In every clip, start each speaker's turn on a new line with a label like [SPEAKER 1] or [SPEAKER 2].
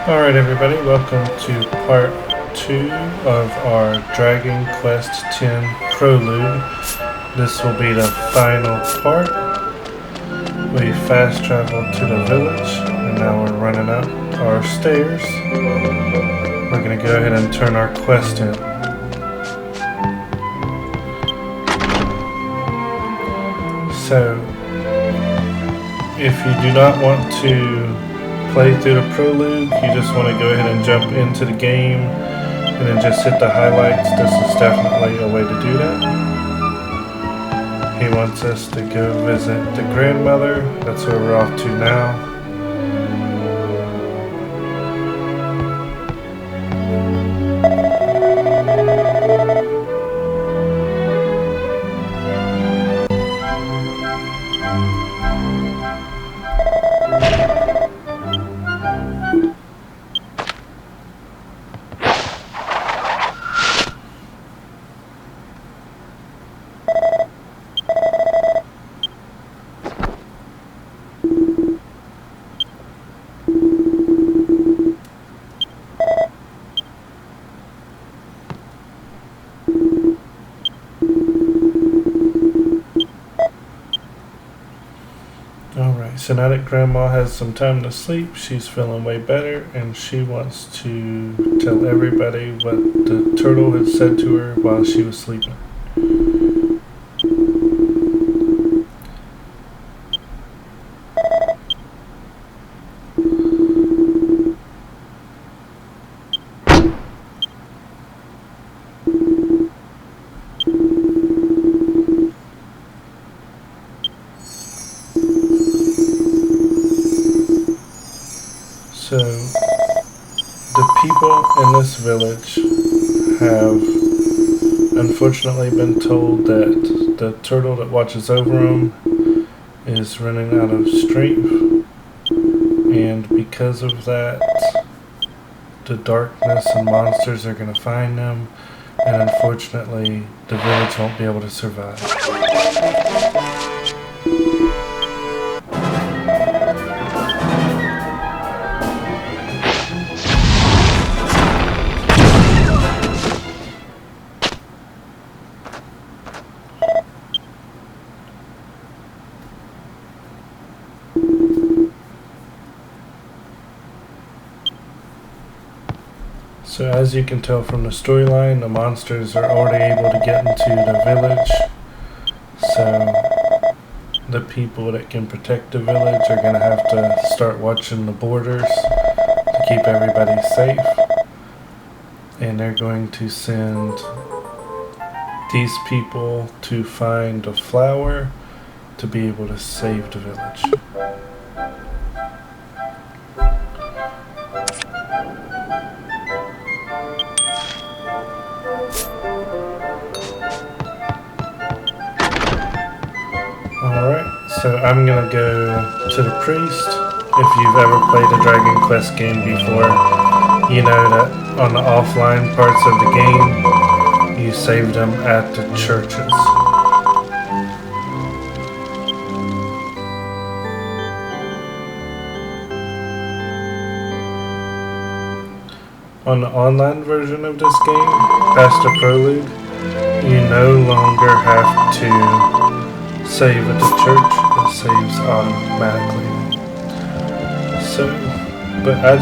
[SPEAKER 1] Alright everybody, welcome to part 2 of our Dragon Quest X Prologue. This will be the final part. We fast traveled to the village and now we're running up our stairs. We're going to go ahead and turn our quest in. So, if you do not want to play through the prologue, you just want to go ahead and jump into the game and then just hit the highlights, this is definitely a way to do that. He wants us to go visit the grandmother, that's where we're off to now. Alright, so now that Grandma has some time to sleep, she's feeling way better and she wants to tell everybody what the turtle had said to her while she was sleeping. So, the people in this village have unfortunately been told that the turtle that watches over them is running out of strength, and because of that, the darkness and monsters are going to find them, and unfortunately, the village won't be able to survive. So as you can tell from the storyline, the monsters are already able to get into the village. So the people that can protect the village are going to have to start watching the borders to keep everybody safe. And they're going to send these people to find a flower to be able to save the village. Alright, so I'm gonna go to the priest. If you've ever played a Dragon Quest game before, you know that on the offline parts of the game, you save them at the churches. On the online version of this game, past the prologue, you no longer have to save at the church, it saves automatically. So, but I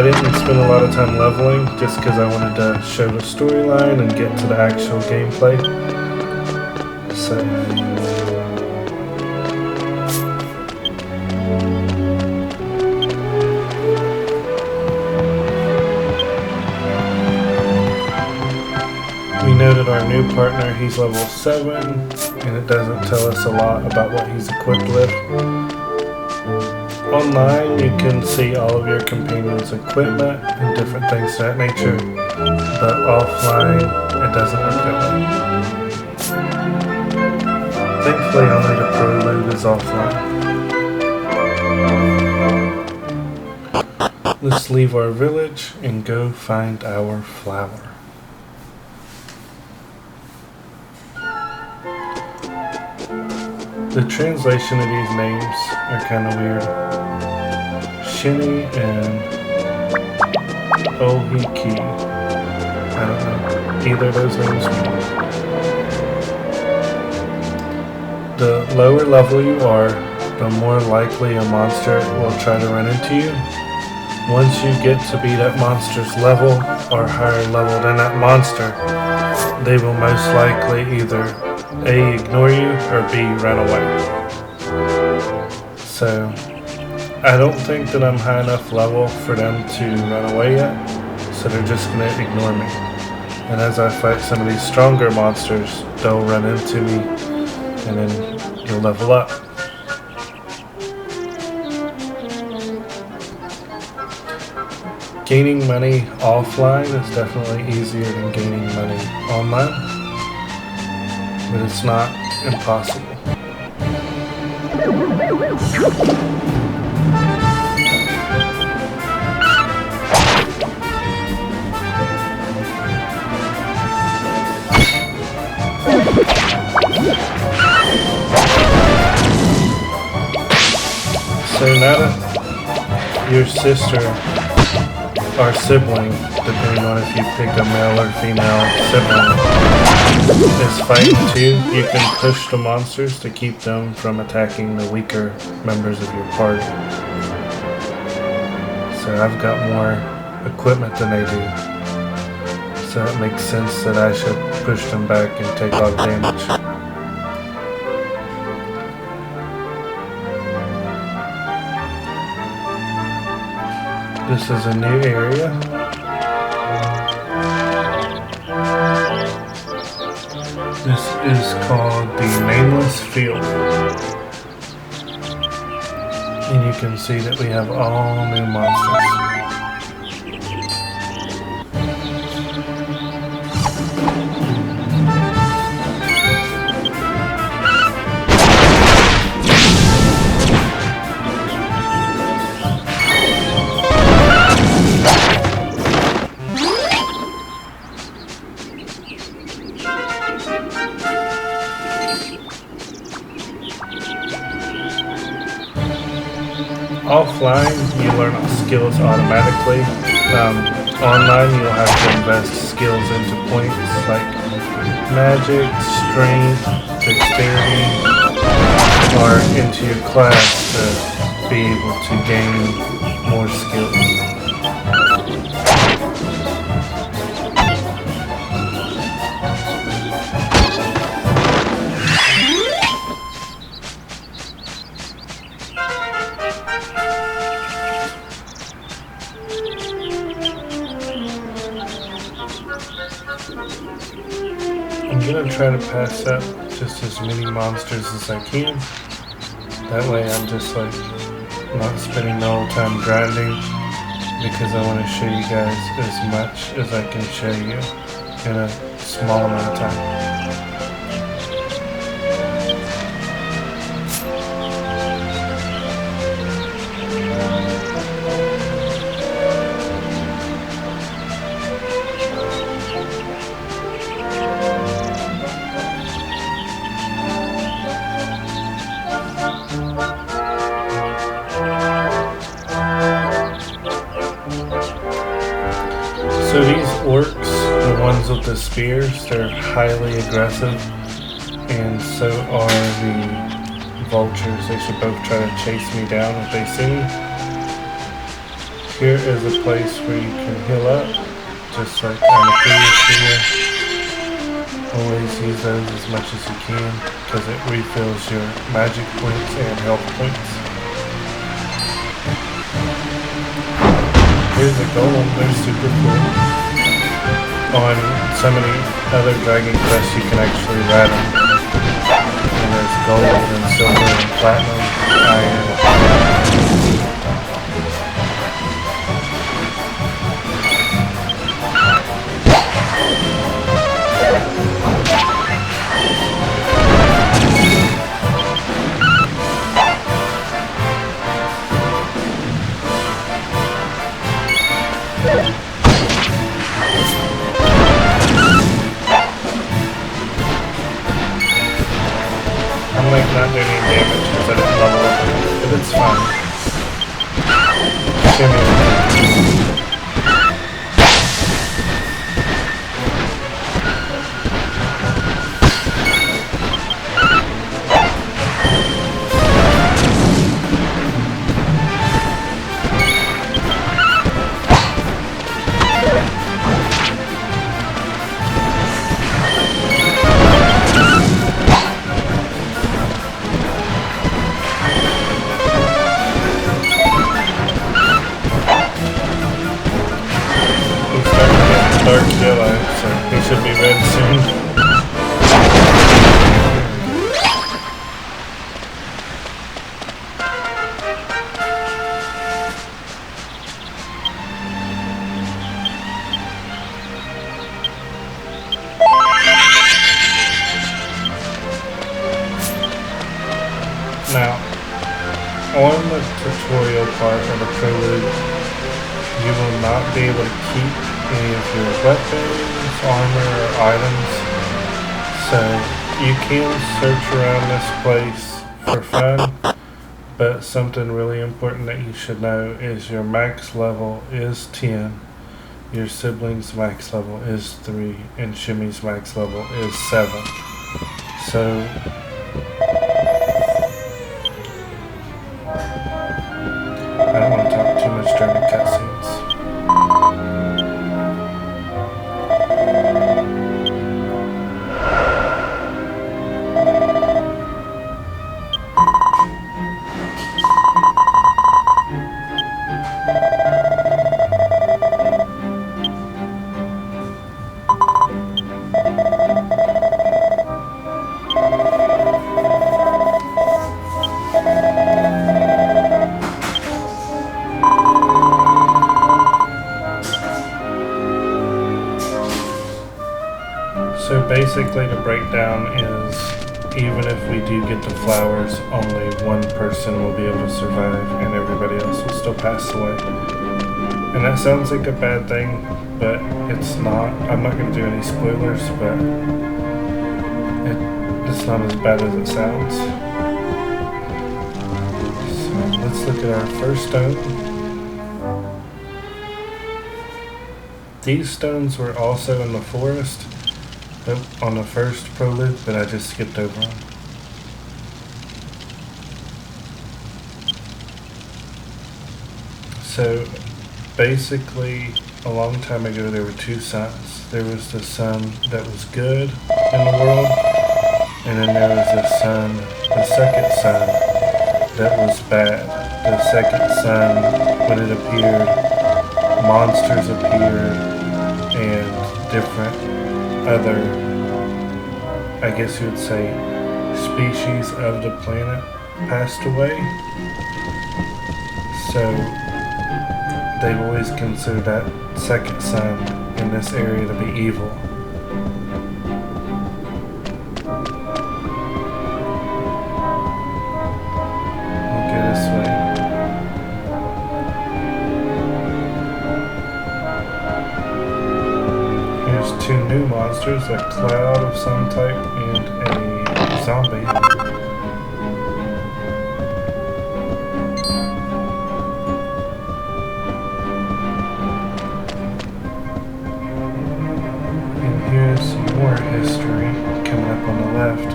[SPEAKER 1] didn't spend a lot of time leveling just because I wanted to show the storyline and get to the actual gameplay. So, we know that our new partner, he's level 7, and it doesn't tell us a lot about what he's equipped with. Online, you can see all of your companions' equipment and different things of that nature, but offline, it doesn't look that way. Thankfully, only the Prologue is offline. Let's leave our village and go find our flower. The translation of these names are kind of weird. Shinny and Ohiki. I don't know either of those names mean. The lower level you are, the more likely a monster will try to run into you. Once you get to be that monster's level or higher level than that monster, they will most likely either A, ignore you, or B, run away. So I don't think that I'm high enough level for them to run away yet, so they're just going to ignore me. And as I fight some of these stronger monsters, they'll run into me, and then you'll level up. Gaining money offline is definitely easier than gaining money online, but it's not impossible. So now that your sister or sibling, depending on if you pick a male or female sibling, is fighting too, you can push the monsters to keep them from attacking the weaker members of your party. So I've got more equipment than they do, so it makes sense that I should push them back and take all the damage. This is a new area. This is called the Nameless Field. And you can see that we have all new monsters. Offline, you learn skills automatically. Online, you'll have to invest skills into points like magic, strength, dexterity, or into your class to be able to gain more skills. I'm gonna try to pass up just as many monsters as I can. That way I'm just like not spending the whole time grinding, because I want to show you guys as much as I can show you in a small amount of time. So these orcs, the ones with the spears, they're highly aggressive, and so are the vultures. They should both try to chase me down if they see me. Here is a place where you can heal up, just like on the previous video. Always use those as much as you can, because it refills your magic points and health points. Here's a golem, they're super cool. On so many other Dragon Quests you can actually ride them. And there's gold and silver and platinum, iron. I'm like not doing any damage because I didn't level up, but it's fine. Shimmy. dark yellow, so he should be red soon. Now, on the tutorial part of the Prologue, you will not be able to keep any of your weapons, armor, or items. So you can search around this place for fun, but something really important that you should know is your max level is 10, your sibling's max level is 3, and Shimmy's max level is 7. So I don't want to talk too much during the cutscenes. So basically the breakdown is, even if we do get the flowers, only one person will be able to survive and everybody else will still pass away. And that sounds like a bad thing, but it's not. I'm not going to do any spoilers, but it's not as bad as it sounds. So let's look at our first stone. These stones were also in the forest on the first Prologue, but I just skipped over them. So basically, a long time ago there were two suns. There was the sun that was good in the world, and then there was the second sun that was bad. The second sun, when it appeared, monsters appeared and different other, I guess you would say, species of the planet passed away. So they've always considered that second sun in this area to be evil. We'll go this way. Here's two new monsters, a cloud of some type and a zombie. And here's some more history coming up on the left.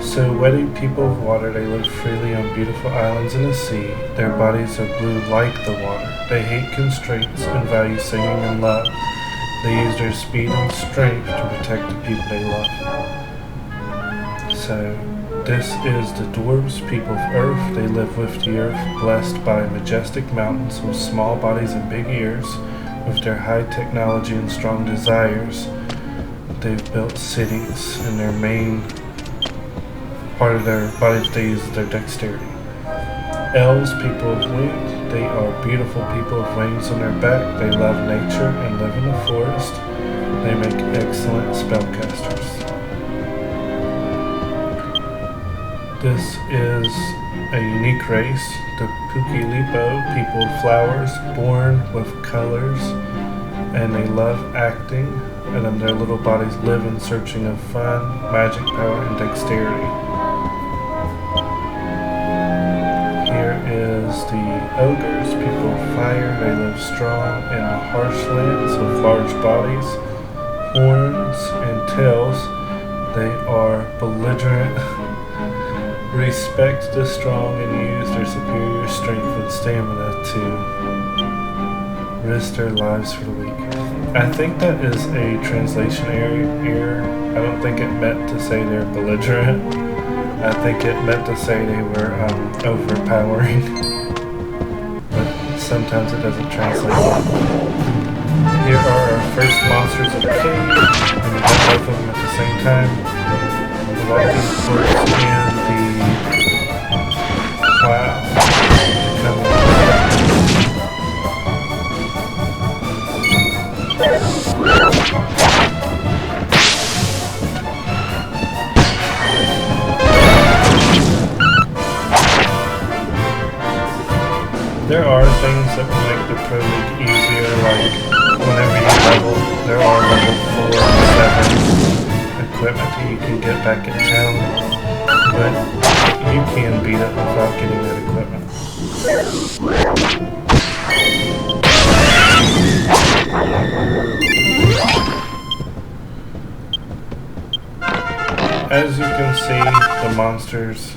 [SPEAKER 1] So wedded people of water, they live freely on beautiful islands in the sea. Their bodies are blue like the water. They hate constraints and value singing and love. They use their speed and strength to protect the people they love. So this is the dwarves, people of earth. They live with the earth, blessed by majestic mountains with small bodies and big ears. With their high technology and strong desires, they've built cities, and their main part of their bodies they use their dexterity. Elves, people of wind, they are beautiful people with wings on their back. They love nature and live in the forest. They make excellent spellcasters. This is a unique race, the Pukilipo, people of flowers, born with colors, and they love acting, and then their little bodies live in searching of fun, magic power, and dexterity. Here is the ogres, people of fire. They live strong in the harsh lands with large bodies, horns, and tails. They are belligerent, respect the strong, and use their superior strength and stamina to risk their lives for the weak. I think that is a translation error. I don't think it meant to say they're belligerent. I think it meant to say they were overpowering. sometimes it doesn't translate. Here are our first monsters of the cave, and we got both of them at the same time. The walking corpse and the cloud to come in. There are things that will make the prologue easier, like whenever you level, there are level 4 and 7 equipment that you can get back in town, but you can beat it without getting that equipment. As you can see, the monsters,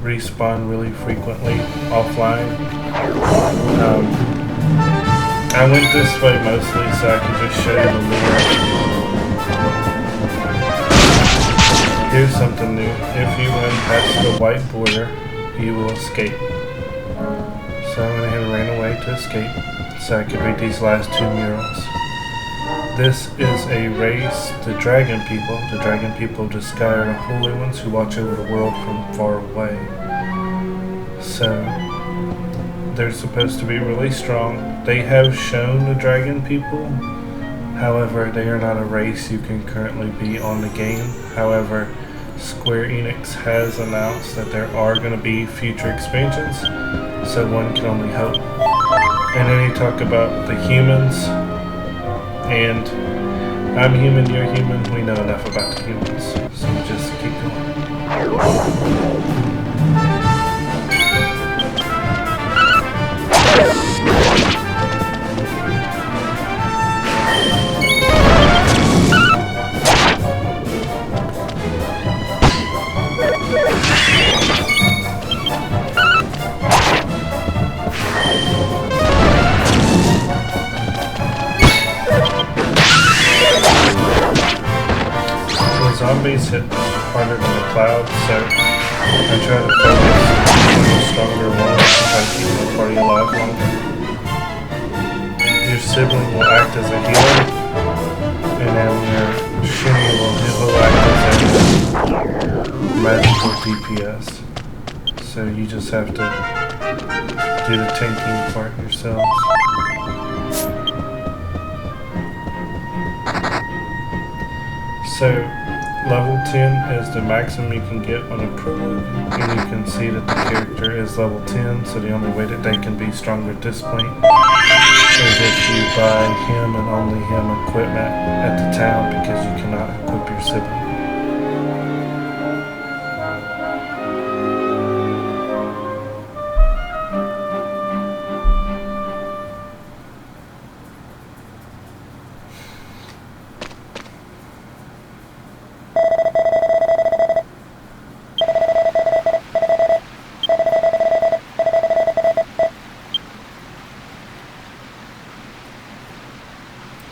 [SPEAKER 1] respawn really frequently offline. I went this way mostly so I could just show you the lure. Here's something new. If you run past the white border, you will escape. So I went ahead and ran away to escape so I could read these last 2 murals. This is a race, the dragon people. The dragon people of the sky are the holy ones who watch over the world from far away. So, they're supposed to be really strong. They have shown the dragon people. However, they are not a race you can currently be on the game. However, Square Enix has announced that there are going to be future expansions. So one can only hope. And then you talk about the humans. And I'm human, you're human, we know enough about the humans, so just keep going. Zombies hit harder than the cloud, so I try to focus on the stronger ones to try to keep the party alive longer. Your sibling will act as a healer, and then your shinny will act as a magical DPS. So you just have to do the tanking part yourselves. So level 10 is the maximum you can get on a prologue, and you can see that the character is level 10, so the only way that they can be stronger at this point is if you buy him and only him equipment at the town, because you cannot equip your sibling.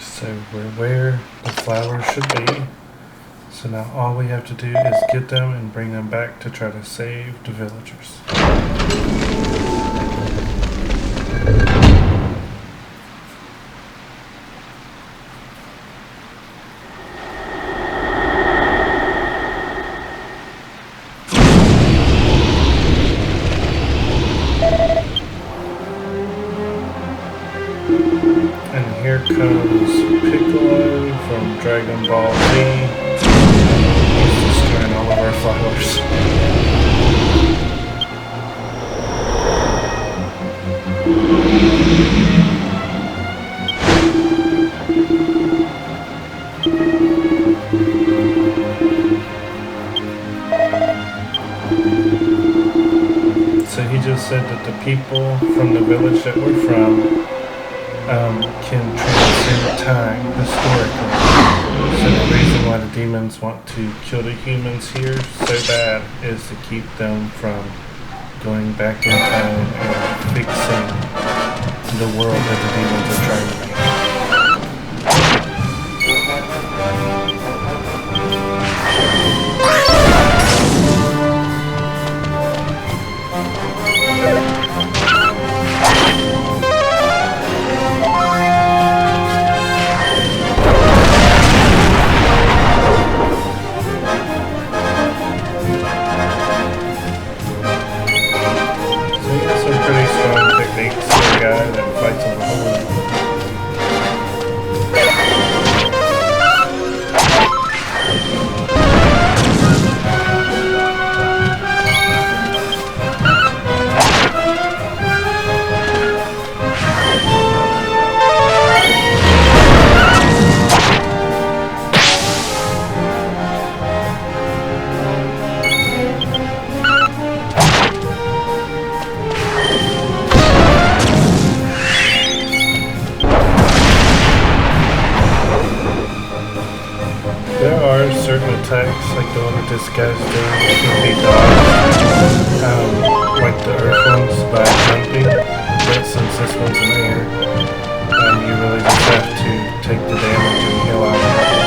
[SPEAKER 1] So we're where the flowers should be. So now all we have to do is get them and bring them back to try to save the villagers. And here comes Piccolo from Dragon Ball Z. He's destroying all of our flowers. So he just said that the people from the village that we're from can transcend time historically. So the reason why the demons want to kill the humans here so bad is to keep them from going back in time and fixing the world that the demons are trying to make. guy's doing can be dodged, like the earth ones, by jumping, but since this one's in the air, you really just have to take the damage and heal out of it.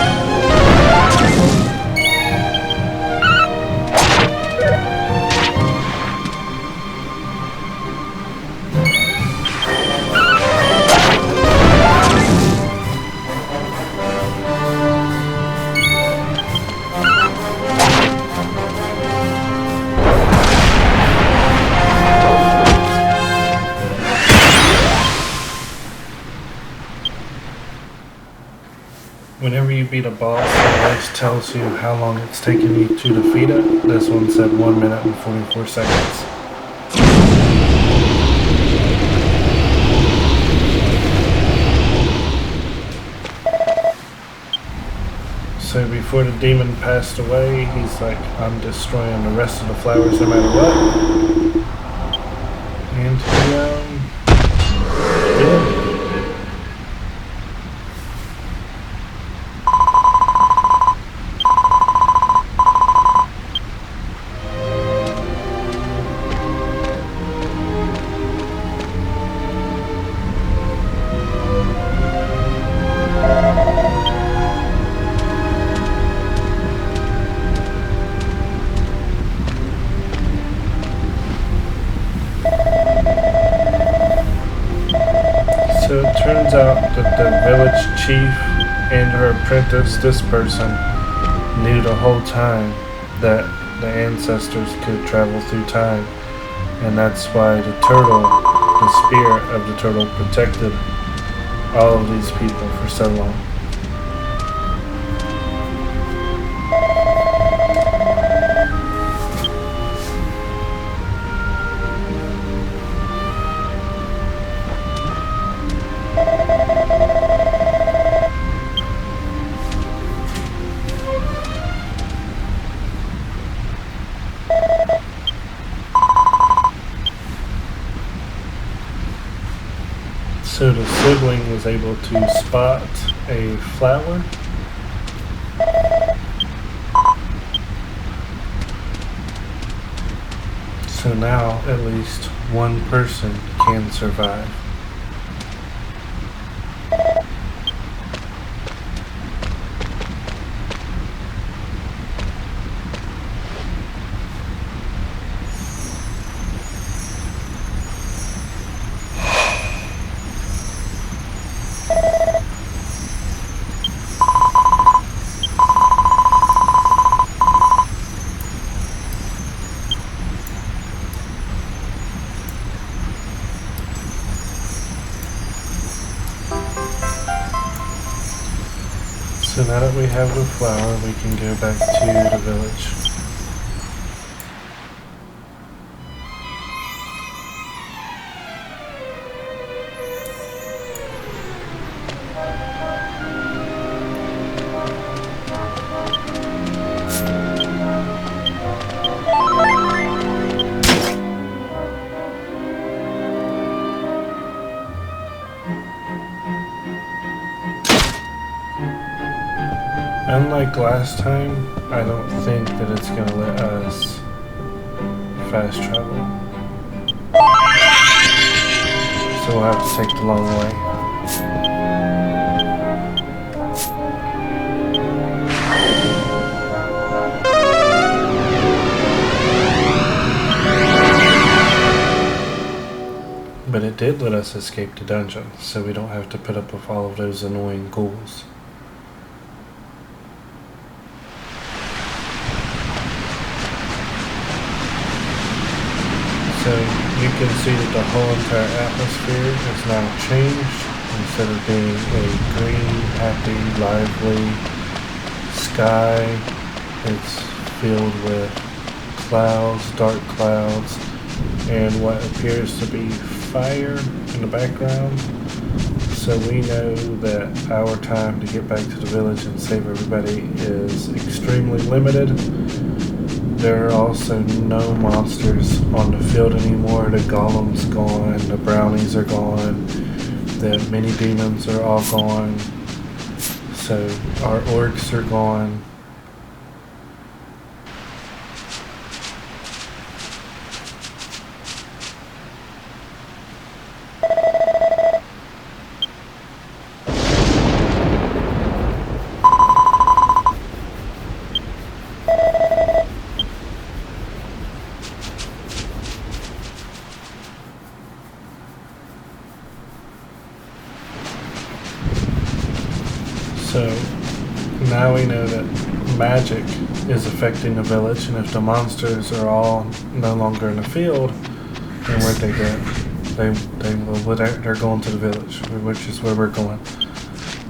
[SPEAKER 1] Whenever you beat a boss, it always tells you how long it's taken you to defeat it. This one said 1 minute and 44 seconds. So before the demon passed away, he's like, I'm destroying the rest of the flowers no matter what. And he, did. So it turns out that the village chief and her apprentice, this person, knew the whole time that the ancestors could travel through time. And that's why the turtle, the spirit of the turtle, protected all of these people for so long. So the sibling was able to spot a flower. So now at least one person can survive. So now that we have the flower, we can go back to the village. Unlike last time, I don't think that it's going to let us fast travel. So we'll have to take the long way. But it did let us escape the dungeon, so we don't have to put up with all of those annoying ghouls. So you can see that the whole entire atmosphere is now changed. Instead of being a green, happy, lively sky, it's filled with clouds, dark clouds, and what appears to be fire in the background. So we know that our time to get back to the village and save everybody is extremely limited. There are also no monsters on the field anymore. The golem's gone, the brownies are gone, the mini demons are all gone. So our orcs are gone. So now we know that magic is affecting the village, and if the monsters are all no longer in the field, then where'd they go? They're going to the village, which is where we're going.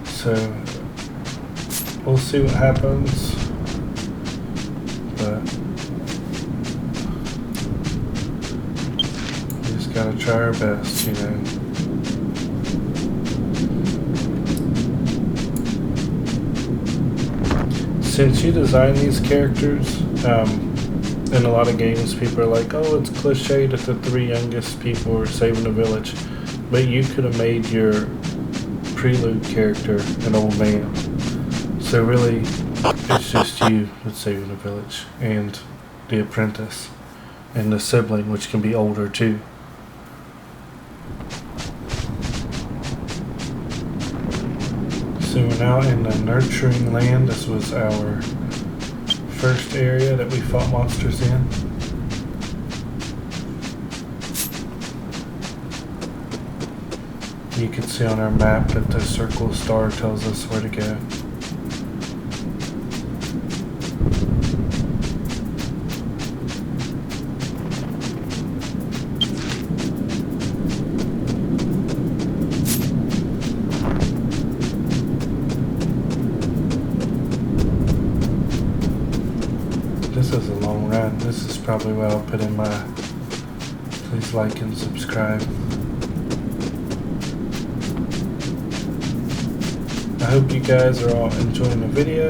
[SPEAKER 1] So we'll see what happens, but we just gotta try our best, you know. Since you design these characters, in a lot of games people are like, oh, it's cliche that the 3 youngest people are saving the village, but you could have made your Prelude character an old man. So really, it's just you that's saving the village, and the apprentice, and the sibling, which can be older too. So we're now in the Nurturing Land. This was our first area that we fought monsters in. You can see on our map that the circle star tells us where to go. This is a long run. This is probably what I'll put in my please like and subscribe. I hope you guys are all enjoying the video.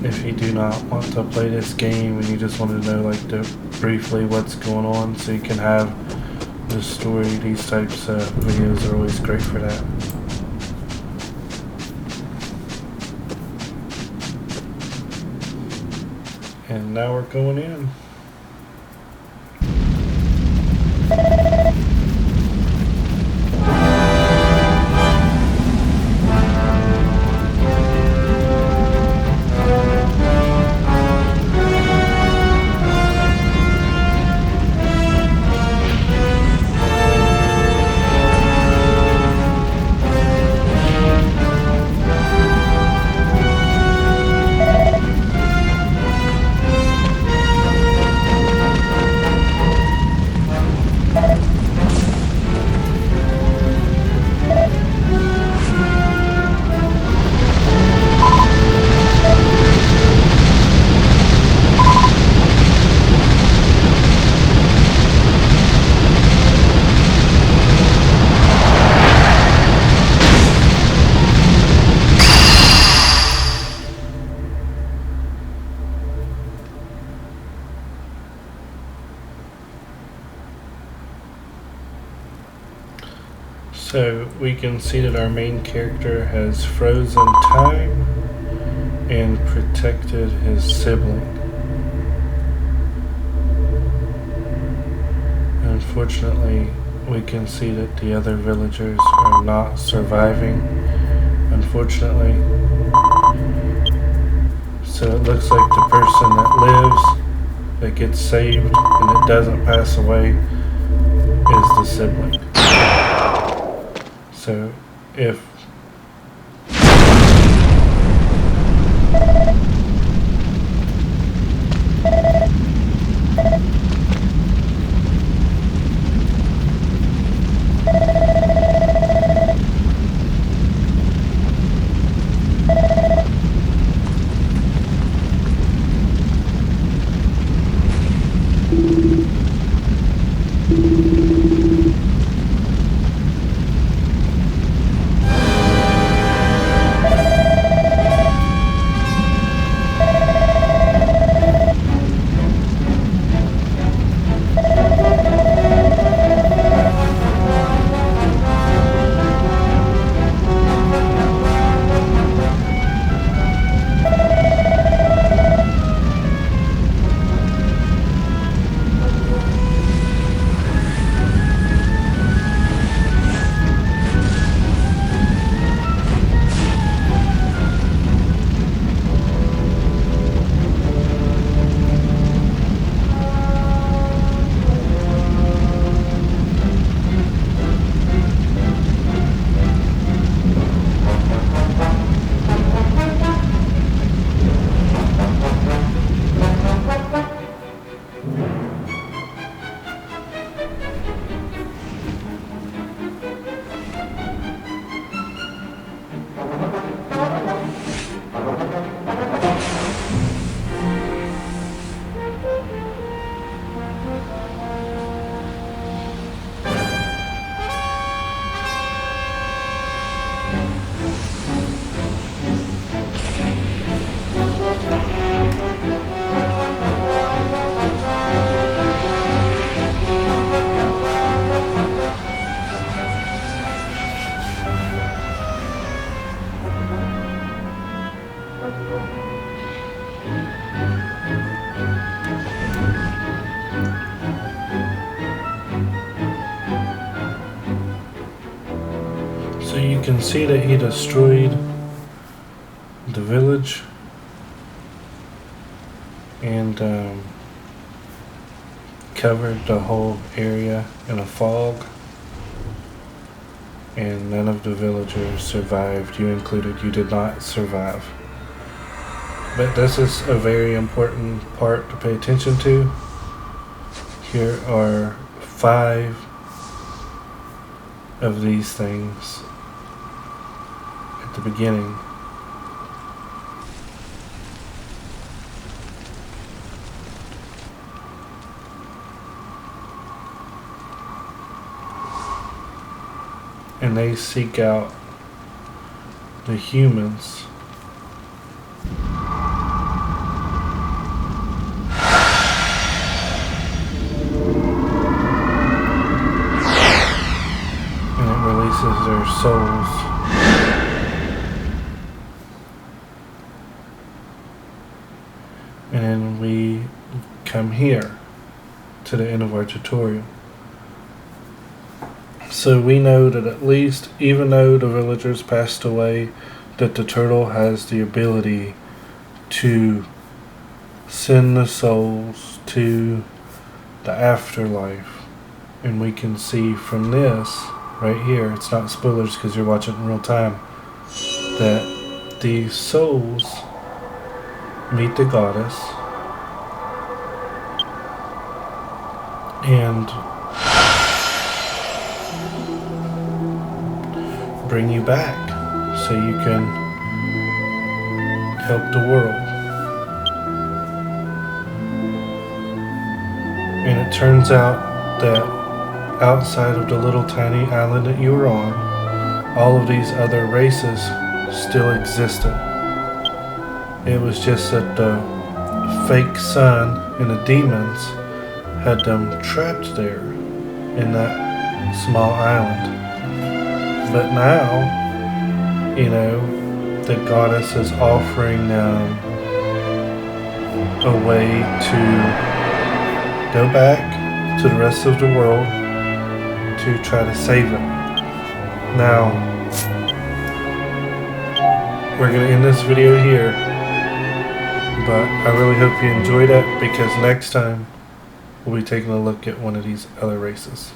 [SPEAKER 1] If you do not want to play this game and you just want to know like briefly what's going on so you can have the story, these types of videos are always great for that. And now we're going in. So we can see that our main character has frozen time and protected his sibling. Unfortunately, we can see that the other villagers are not surviving, unfortunately. So it looks like the person that lives, that gets saved, and it doesn't pass away is the sibling. So if can see that he destroyed the village and covered the whole area in a fog, and none of the villagers survived. You included. You did not survive. But this is a very important part to pay attention to. Here are 5 of these things at the beginning. And they seek out the humans. And it releases their souls. And then we come here to the end of our tutorial. So we know that at least, even though the villagers passed away, that the turtle has the ability to send the souls to the afterlife. And we can see from this, right here, it's not spoilers because you're watching in real time, that these souls meet the goddess and bring you back so you can help the world. And it turns out that outside of the little tiny island that you were on, all of these other races still existed. It was just that the fake sun and the demons had them trapped there in that small island. But now, you know, the goddess is offering them a way to go back to the rest of the world to try to save it. Now, we're going to end this video here, but I really hope you enjoyed it, because next time we'll be taking a look at one of these other races.